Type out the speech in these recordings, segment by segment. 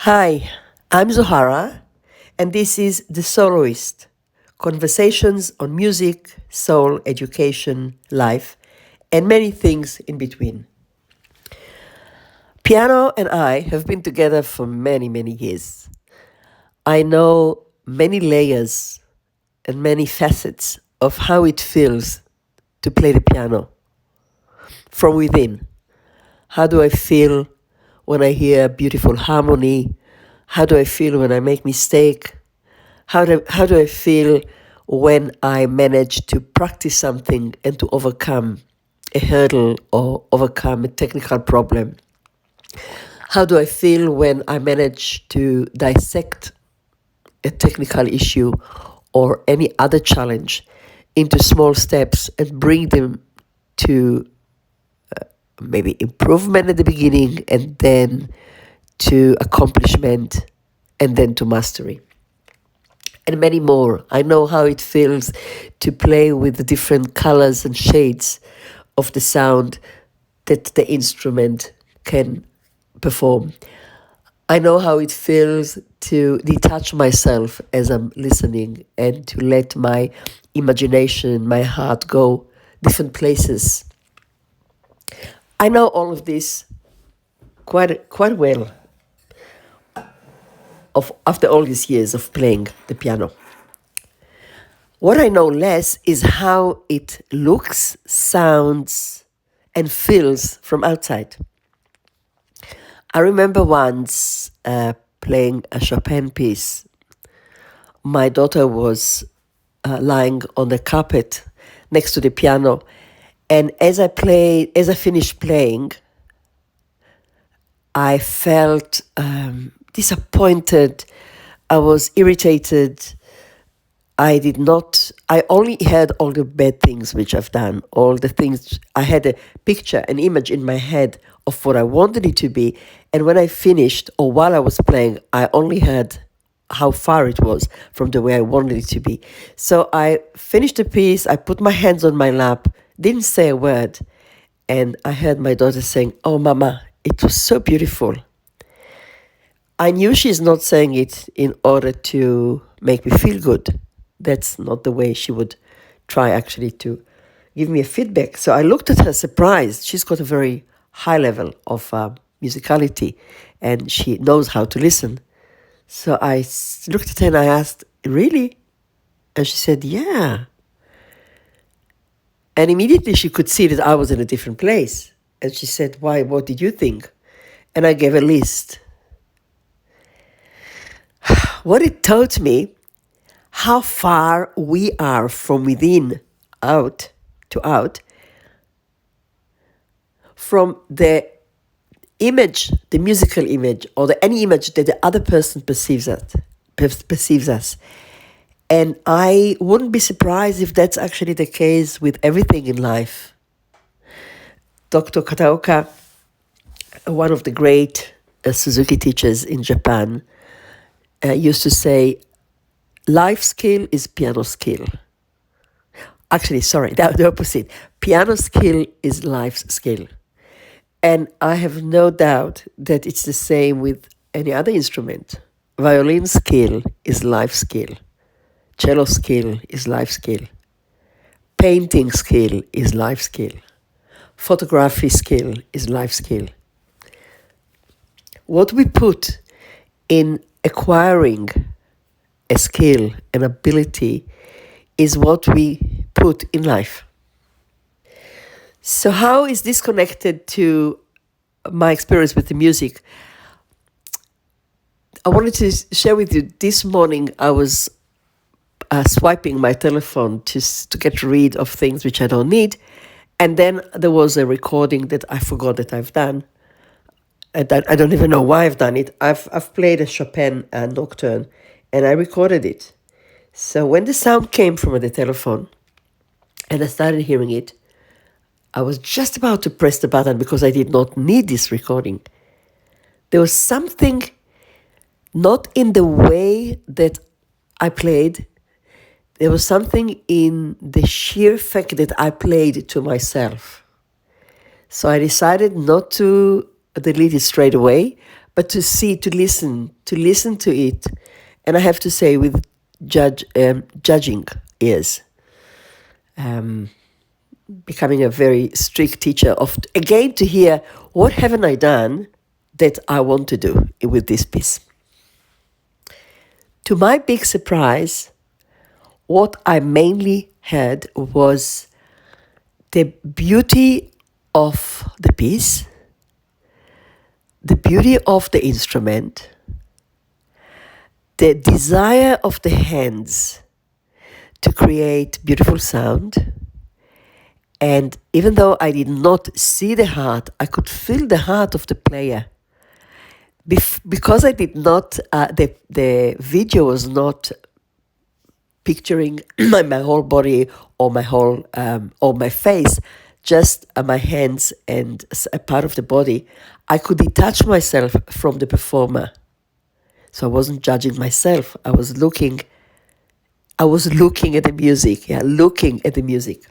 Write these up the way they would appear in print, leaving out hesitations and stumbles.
Hi, I'm Zohara, and this is The Soloist conversations on music, soul, education, life, and many things in between. Piano and I have been together for many, many years. I know many layers and many facets of how it feels to play the piano from within. How do I feel when I hear beautiful harmony? How do I feel when I make mistake? How do I feel when I manage to practice something and to overcome a hurdle or overcome a technical problem? How do I feel when I manage to dissect a technical issue or any other challenge into small steps and bring them to maybe improvement at the beginning and then to accomplishment and then to mastery? And many more. I know how it feels to play with the different colors and shades of the sound that the instrument can perform. I know how it feels to detach myself as I'm listening and to let my imagination, my heart go different places. I know all of this quite well after all these years of playing the piano. What I know less is how it looks, sounds, and feels from outside. I remember once playing a Chopin piece. My daughter was lying on the carpet next to the piano, and as I finished playing, I felt disappointed. I was irritated. I only had all the bad things which I've done, all the things. I had a picture, an image in my head of what I wanted it to be. And when I finished, or while I was playing, I only heard how far it was from the way I wanted it to be. So I finished the piece, I put my hands on my lap, didn't say a word. And I heard my daughter saying, "Oh, Mama, it was so beautiful." I knew she's not saying it in order to make me feel good. That's not the way she would try actually to give me a feedback. So I looked at her surprised. She's got a very high level of musicality and she knows how to listen. So I looked at her and I asked, "Really?" And she said, "Yeah." And immediately she could see that I was in a different place. And she said, "Why? What did you think?" And I gave a list. What it taught me, how far we are from within out to out, from the image, the musical image, or any image that the other person perceives us. And I wouldn't be surprised if that's actually the case with everything in life. Dr. Kataoka, one of the great Suzuki teachers in Japan, used to say, life skill is piano skill. Actually, sorry, the opposite. Piano skill is life skill. And I have no doubt that it's the same with any other instrument. Violin skill is life skill. Cello skill is life skill. Painting skill is life skill. Photography skill is life skill. What we put in acquiring a skill, an ability, is what we put in life. So how is this connected to my experience with the music? I wanted to share with you, this morning I was swiping my telephone to get rid of things which I don't need. And then there was a recording that I forgot that I've done. And I don't even know why I've done it. I've played a Chopin nocturne and I recorded it. So when the sound came from the telephone and I started hearing it, I was just about to press the button because I did not need this recording. There was something not in the way that I played. There was something in the sheer fact that I played to myself. So I decided not to delete it straight away, but to see, to listen to it. And I have to say, with judging ears, becoming a very strict teacher of, again, to hear, what haven't I done that I want to do with this piece? To my big surprise, what I mainly had was the beauty of the piece, the beauty of the instrument, the desire of the hands to create beautiful sound. And even though I did not see the heart, I could feel the heart of the player. Because I did not, the video was not picturing my whole body or my whole, or my face, just my hands and a part of the body. I could detach myself from the performer. So I wasn't judging myself. I was looking at the music, looking at the music.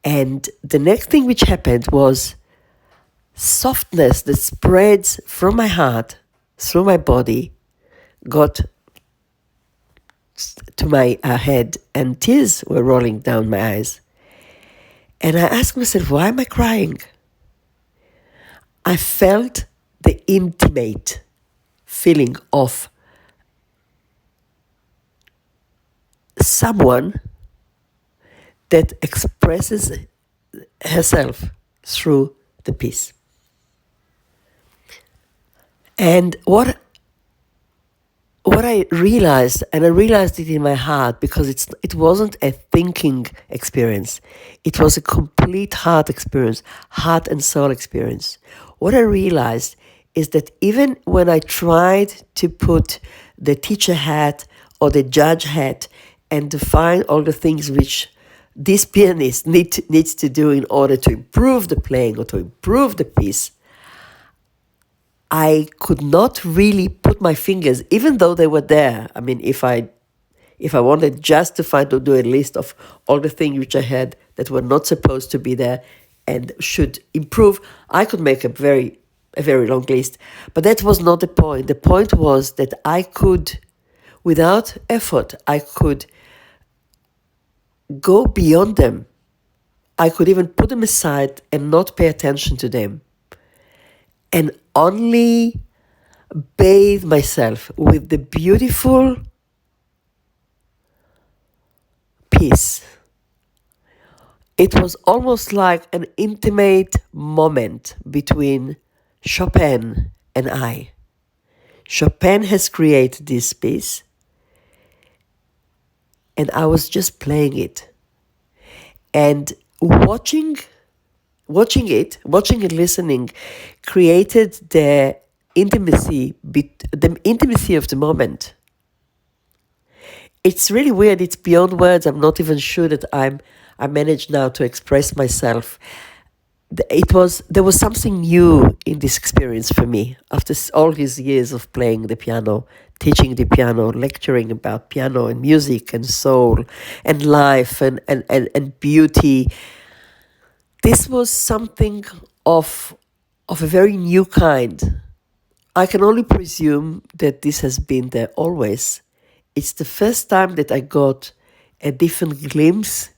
And the next thing which happened was softness that spreads from my heart through my body got to my head, and tears were rolling down my eyes. And I asked myself, why am I crying? I felt the intimate feeling of someone that expresses herself through the piece. And what I realized, and I realized it in my heart, because it wasn't a thinking experience, it was a complete heart experience, heart and soul experience. What I realized is that even when I tried to put the teacher hat or the judge hat and define all the things which this pianist needs to do in order to improve the playing or to improve the piece, I could not really put my fingers, even though they were there. I mean, if I wanted just to do a list of all the things which I had that were not supposed to be there and should improve, I could make a very long list. But that was not the point. The point was that I could, without effort, I could go beyond them. I could even put them aside and not pay attention to them, and only bathe myself with the beautiful piece. It was almost like an intimate moment between Chopin and I. Chopin has created this piece, and I was just playing it. And watching and listening created the intimacy of the moment. It's really weird. It's beyond words. I'm not even sure that I managed now to express myself. There was something new in this experience for me after all these years of playing the piano, teaching the piano, lecturing about piano and music and soul and life and beauty. This was something of a very new kind. I can only presume that this has been there always. It's the first time that I got a different glimpse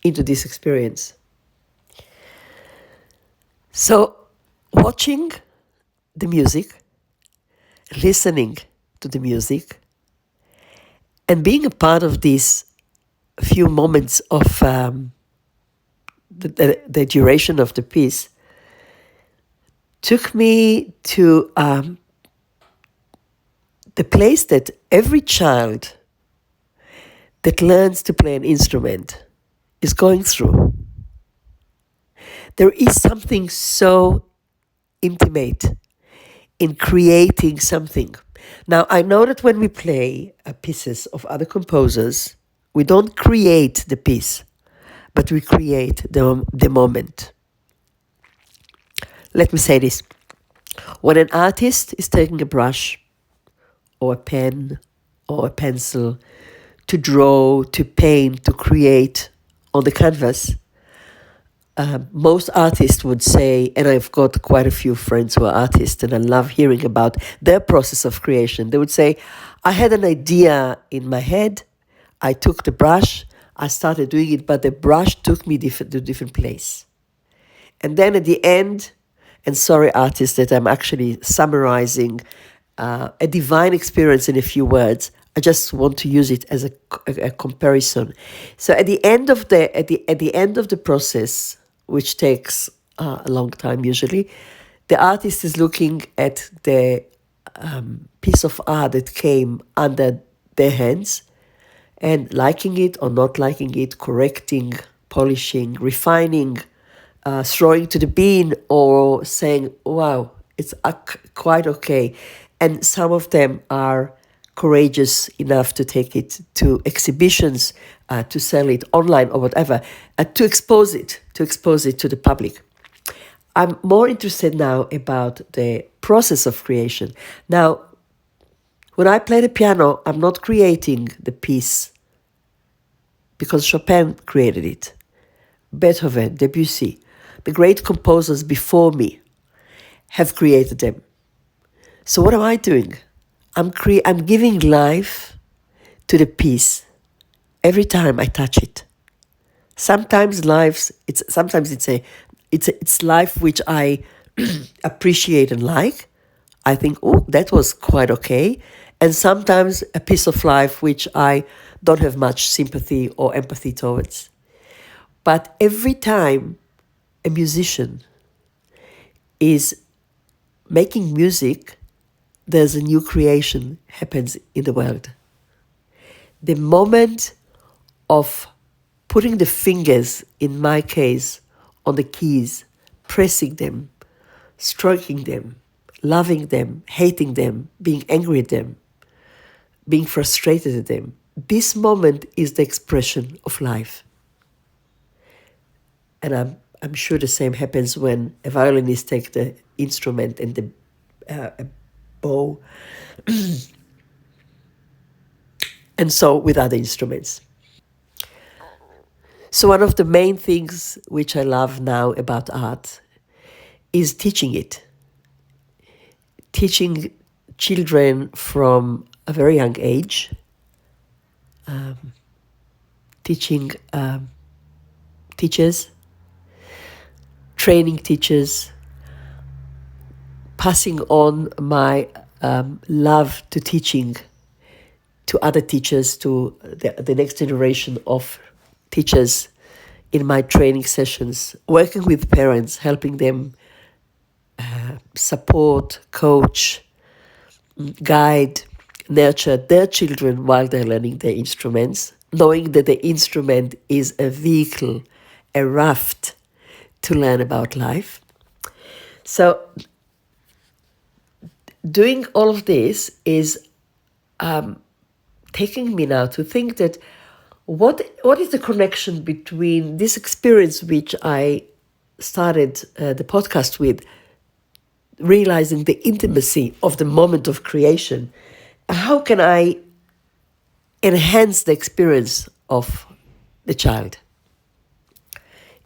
into this experience. So, watching the music, listening to the music, and being a part of these few moments of the duration of the piece took me to the place that every child that learns to play an instrument is going through. There is something so intimate in creating something. Now, I know that when we play pieces of other composers, we don't create the piece, but we create the moment. Let me say this. When an artist is taking a brush or a pen or a pencil to draw, to paint, to create on the canvas, most artists would say, and I've got quite a few friends who are artists, and I love hearing about their process of creation. They would say, I had an idea in my head, I took the brush, I started doing it, but the brush took me to a different place. And then at the end, and sorry, artists, that I'm actually summarizing a divine experience in a few words. I just want to use it as a comparison. So at the end of the process, which takes a long time usually, the artist is looking at the piece of art that came under their hands and liking it or not liking it, correcting, polishing, refining, throwing to the bin, or saying, wow, it's quite okay. And some of them are courageous enough to take it to exhibitions, to sell it online or whatever, to expose it to the public. I'm more interested now about the process of creation. Now, when I play the piano, I'm not creating the piece because Chopin created it. Beethoven, Debussy, the great composers before me have created them. So what am I doing? I'm giving life to the piece every time I touch it. Sometimes it's life which I appreciate and like. I think, oh, that was quite okay. And sometimes a piece of life which I don't have much sympathy or empathy towards. But every time a musician is making music, there's a new creation happens in the world. The moment of putting the fingers, in my case, on the keys, pressing them, stroking them, loving them, hating them, being angry at them, being frustrated at them, this moment is the expression of life. And I'm sure the same happens when a violinist takes the instrument and the bow, and so with other instruments. So one of the main things which I love now about art is teaching it. Teaching children from a very young age, teaching teachers, training teachers, passing on my love to teaching to other teachers, to the next generation of teachers in my training sessions, working with parents, helping them support, coach, guide, nurture their children while they're learning their instruments, knowing that the instrument is a vehicle, a raft to learn about life. So doing all of this is taking me now to think that what is the connection between this experience which I started the podcast with, realizing the intimacy of the moment of creation. How can I enhance the experience of the child?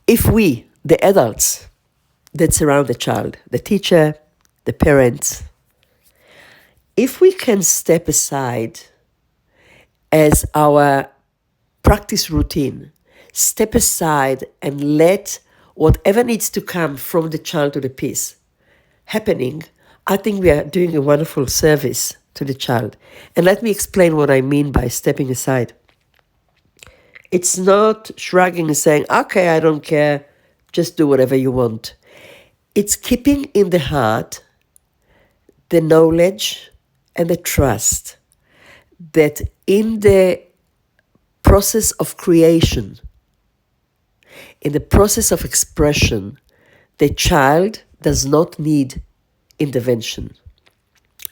If we, the adults that surround the child, the teacher, the parents, if we can step aside as our practice routine, step aside and let whatever needs to come from the child to the piece happening, I think we are doing a wonderful service to the child. And let me explain what I mean by stepping aside. It's not shrugging and saying, okay, I don't care, just do whatever you want. It's keeping in the heart the knowledge and the trust that in the process of creation, in the process of expression, the child does not need intervention.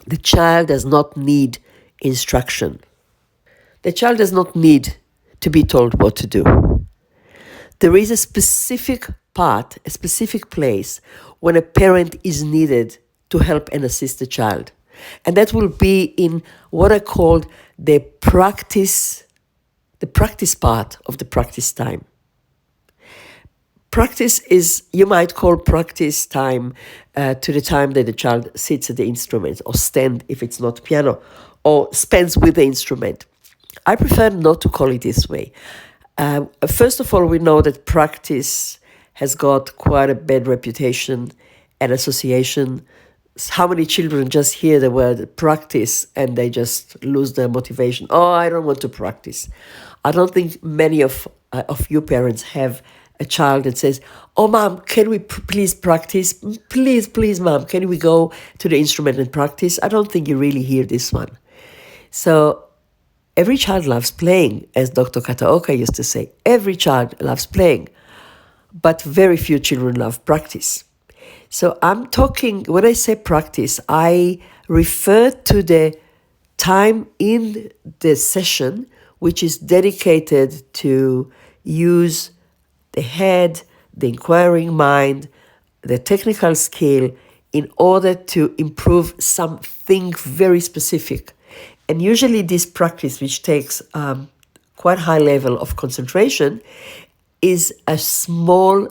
The child does not need instruction. The child does not need to be told what to do. There is a specific part, a specific place when a parent is needed to help and assist the child. And that will be in what I call the practice part of the practice time. practice is, you might call practice time to the time that the child sits at the instrument or stand if it's not piano or spends with the instrument. I prefer not to call it this way. First of all, we know that practice has got quite a bad reputation and association. How many children just hear the word practice and they just lose their motivation? Oh, I don't want to practice. I don't think many of you parents have a child that says, "Oh, mom, can we please practice? Please, mom, can we go to the instrument and practice?" I don't think you really hear this one. So every child loves playing, as Dr. Kataoka used to say. Every child loves playing, but very few children love practice. So I'm talking, when I say practice, I refer to the time in the session which is dedicated to use the head, the inquiring mind, the technical skill in order to improve something very specific. And usually this practice, which takes quite high level of concentration, is a small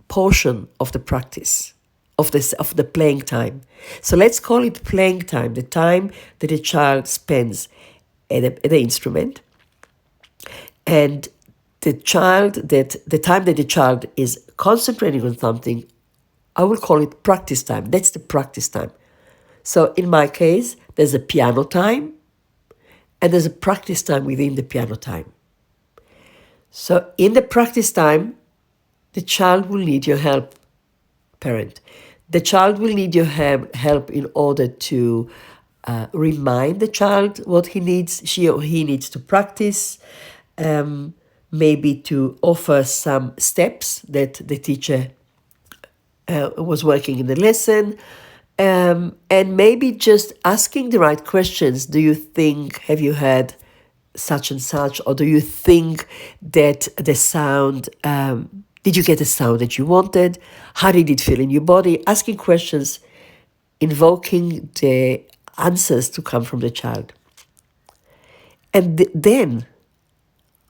portion of the practice, of the playing time. So let's call it playing time, the time that a child spends at the instrument. And the time that the child is concentrating on something, I will call it practice time. That's the practice time. So in my case, there's a piano time and there's a practice time within the piano time. So in the practice time, the child will need your help, parent. The child will need your help in order to remind the child what she or he needs to practice, maybe to offer some steps that the teacher was working in the lesson, and maybe just asking the right questions. Do you think, have you had such and such, or do you think that the sound, did you get the sound that you wanted? How did it feel in your body? Asking questions, invoking the answers to come from the child. And then,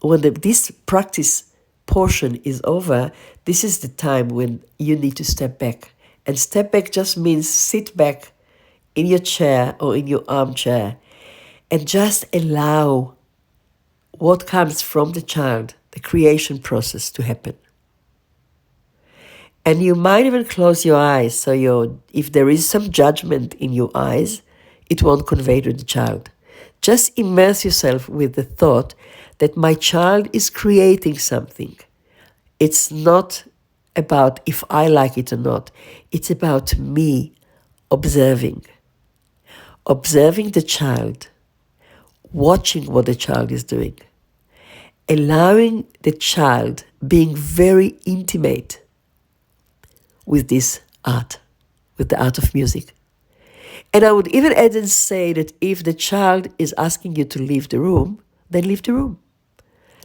when this practice portion is over, this is the time when you need to step back. And step back just means sit back in your chair or in your armchair and just allow what comes from the child, the creation process, to happen. And you might even close your eyes, so if there is some judgment in your eyes, it won't convey to the child. Just immerse yourself with the thought that my child is creating something. It's not about if I like it or not. It's about me observing the child, watching what the child is doing, allowing the child being very intimate with this art, with the art of music. And I would even add and say that if the child is asking you to leave the room, then leave the room.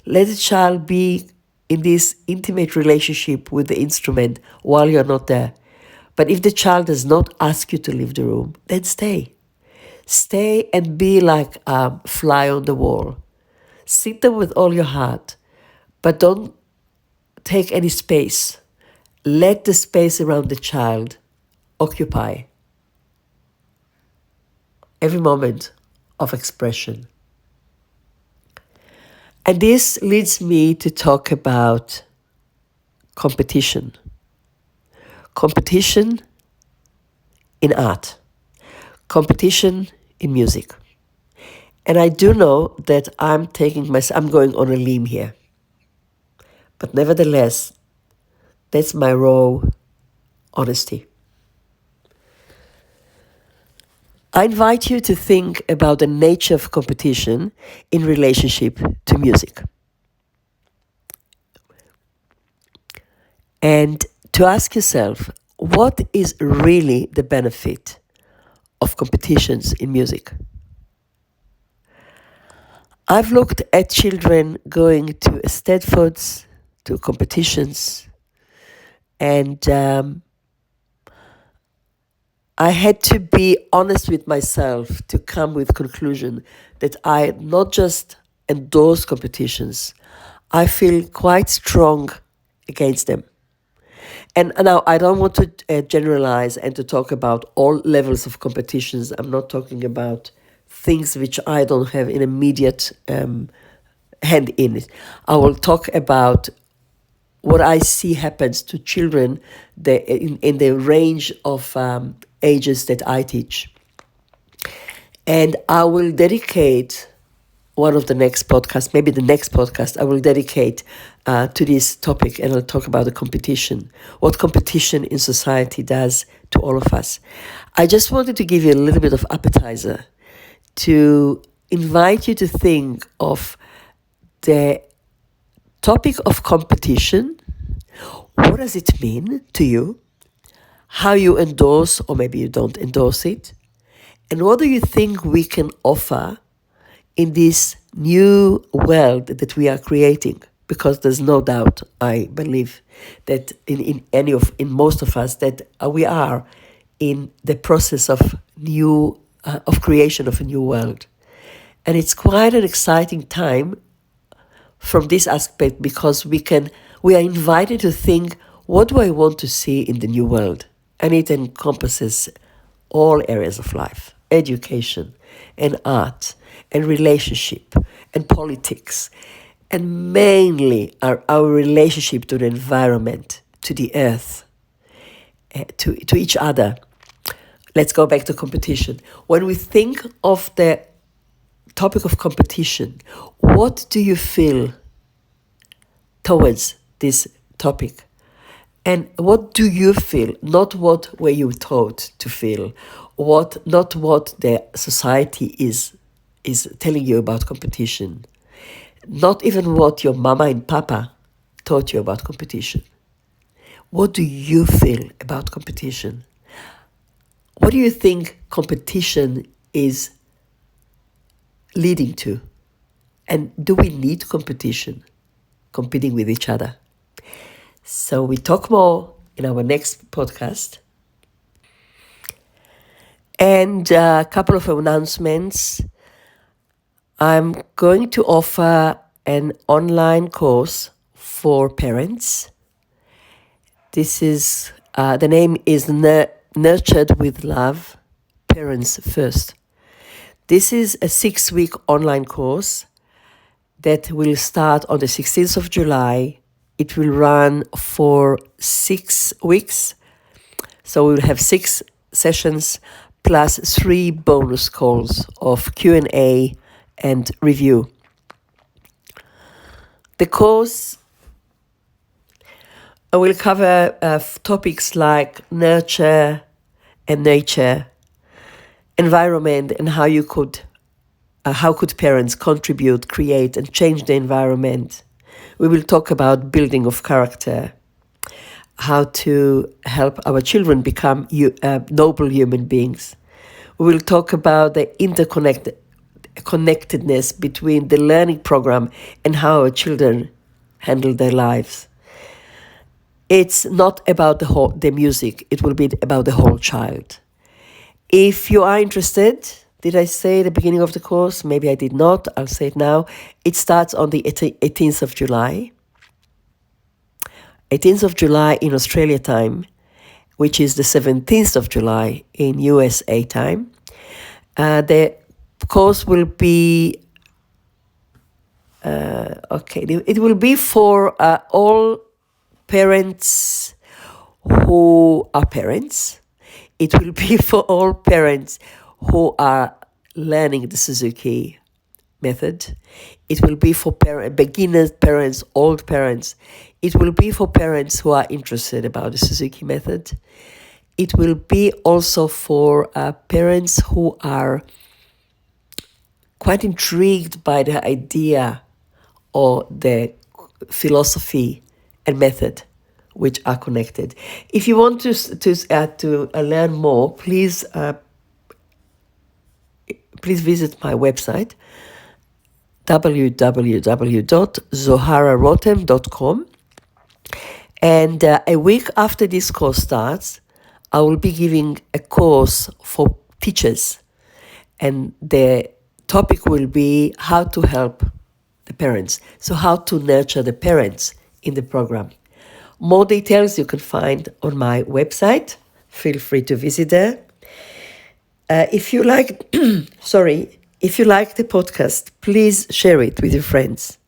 Let the child be in this intimate relationship with the instrument while you're not there. But if the child does not ask you to leave the room, then stay. Stay and be like a fly on the wall. Sit there with all your heart, but don't take any space. Let the space around the child occupy every moment of expression. And this leads me to talk about competition. Competition in art. Competition in music. And I do know that I'm going on a limb here. But nevertheless, that's my raw honesty. I invite you to think about the nature of competition in relationship to music. And to ask yourself, what is really the benefit of competitions in music? I've looked at children going to Stedfords, to competitions, and I had to be honest with myself to come with conclusion that I not just endorse competitions, I feel quite strong against them. And now I don't want to generalize and to talk about all levels of competitions. I'm not talking about things which I don't have an immediate hand in it. I will talk about what I see happens to children in the range of ages that I teach. And I will dedicate one of the next podcasts, maybe the next podcast, I will dedicate to this topic, and I'll talk about the competition, what competition in society does to all of us. I just wanted to give you a little bit of appetizer to invite you to think of the topic of competition. What does it mean to you? How you endorse, or maybe you don't endorse it? And what do you think we can offer in this new world that we are creating? Because there's no doubt, I believe, that in most of us, that we are in the process of creation of a new world. And it's quite an exciting time from this aspect, because we are invited to think, what do I want to see in the new world? And it encompasses all areas of life: education and art and relationship and politics, and mainly our relationship to the environment, to the earth, to each other. Let's go back to competition. When we think of the topic of competition, what do you feel towards this topic? And what do you feel? Not what were you taught to feel, not what the society is telling you about competition, not even what your mama and papa taught you about competition. What do you feel about competition? What do you think competition is leading to? And do we need competition, competing with each other? So we talk more in our next podcast. And a couple of announcements. I'm going to offer an online course for parents. This is, the name is Nurtured with Love, Parents First. This is a 6-week online course that will start on the 16th of July. It will run for 6 weeks. So we will have 6 sessions plus 3 bonus calls of Q&A and review. The course will cover topics like nurture and nature, environment, and how could parents contribute, create, and change the environment. We will talk about building of character, how to help our children become noble human beings. We will talk about the connectedness between the learning program and how our children handle their lives. It's not about the music, it will be about the whole child. If you are interested, did I say the beginning of the course? Maybe I did not. I'll say it now. It starts on the 18th of July. 18th of July in Australia time, which is the 17th of July in USA time. The course will be, it will be for all parents who are parents. It will be for all parents who are learning the Suzuki method. It will be for beginners, parents, old parents. It will be for parents who are interested about the Suzuki method. It will be also for parents who are quite intrigued by the idea or the philosophy and method which are connected. If you want to learn more, please visit my website, www.zohararotem.com. And a week after this course starts, I will be giving a course for teachers. And the topic will be how to help the parents. So how to nurture the parents in the program. More details you can find on my website. Feel free to visit there. If you like, if you like the podcast, please share it with your friends.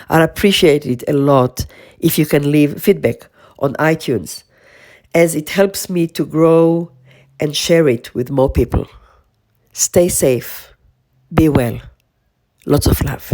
I'd appreciate it a lot if you can leave feedback on iTunes, as it helps me to grow and share it with more people. Stay safe. Be well. Lots of love.